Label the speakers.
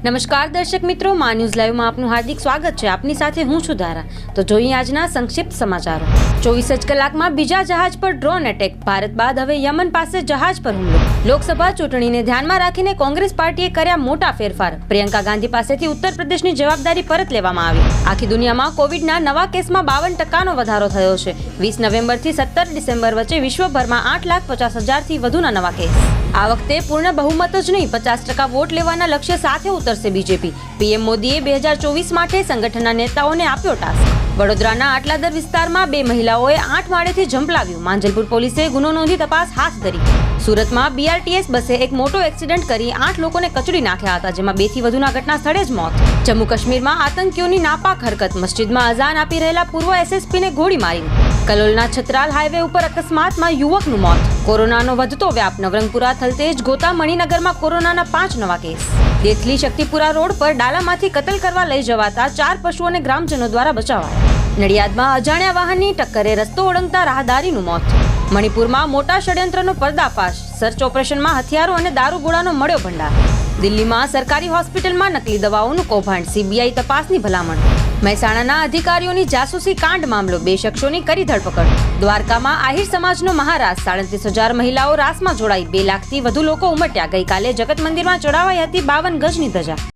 Speaker 1: નમસ્કાર દર્શક મિત્રો, મા ન્યૂઝ લાઈવમાં આપનું હાર્દિક સ્વાગત છે. આપની સાથે હું છું ધારા. તો જોઈએ આજના સંક્ષિપ્ત સમાચારો. 24 જ કલાકમાં બીજા જહાજ પર ડ્રોન એટેક. ભારત બાદ હવે યમન પાસે જહાજ પર હુમલો. લોકસભા ચૂંટણીને ધ્યાનમાં રાખીને કોંગ્રેસ પાર્ટીએ કર્યા મોટા ફેરફાર. પ્રિયંકા ગાંધી પાસેથી ઉત્તર પ્રદેશની જવાબદારી પરત લેવામાં આવી. આખી દુનિયામાં કોવિડના નવા કેસમાં 52% વધારો થયો છે. 20 નવેમ્બરથી 17 ડિસેમ્બર વચ્ચે વિશ્વભરમાં 8,50,000થી વધુના નવા કેસ. આ વખતે પૂર્ણ બહુમત જ નહીં, 50% વોટ લેવાના લક્ષ્ય સાથે ઉતરશે બીજેપી. પીએમ મોદીએ 2024 માટે સંગઠનના નેતાઓને આપ્યો ટાસ્ક. વડોદરાના આટલાદર વિસ્તારમાં 2 મહિલાઓએ 8 માળેથી ઝંપલાવ્યું. માંજલપુર પોલીસે ગુનો નોંધી તપાસ હાથ ધરી. સુરતમાં BRTS બસે એક મોટો એક્સિડન્ટ કરી 8 લોકોને કચડી નાખ્યા હતા, જેમાં 2થી વધુના ઘટના સ્થળે જ મોત. જમ્મુ કાશ્મીરમાં આતંકીઓની નાપાક હરકત. મસ્જિદમાં અઝાન આપી રહેલા પૂર્વ SSPને ગોળી મારી. કલોલના છત્રાલ હાઈવે ઉપર અકસ્માતમાં યુવકનું મોત. કોરોનાનો વધતો વ્યાપ. નવરંગપુરા, થલતેજ, ગોતા, મણિનગરમાં કોરોનાના 5 નવા કેસ. દેથલી શક્તિપુરા રોડ પર ડાલામાંથી કતલ કરવા લઈ જવાતા 4 પશુઓને ગ્રામજનો દ્વારા બચાવાયા. નડિયાદમાં અજાણ્યા વાહનની ટક્કરે રસ્તો ઓળંગતા રાહદારીનું મોત. મણિપુરમાં મોટા ષડયંત્રનો પર્દાફાશ. સર્ચ ઓપરેશનમાં હથિયારો અને દારૂગોળાનો મળ્યો ભંડાર. દિલ્હીમાં સરકારી હોસ્પિટલમાં નકલી દવાઓનું કૌભાંડ. CBI તપાસની ભલામણ. મહેસાણાના અધિકારીઓની જાસૂસી કાંડ મામલો. 2 શખ્સોની કરી ધરપકડ. દ્વારકામાં આહિર સમાજનો મહારાસ. 37,000 મહિલાઓ રાસમાં જોડાઈ. 2 લાખથી વધુ લોકો ઉમટ્યા. ગઈકાલે જગત મંદિરમાં ચડાવાઈ હતી 52 ગજની ધજા.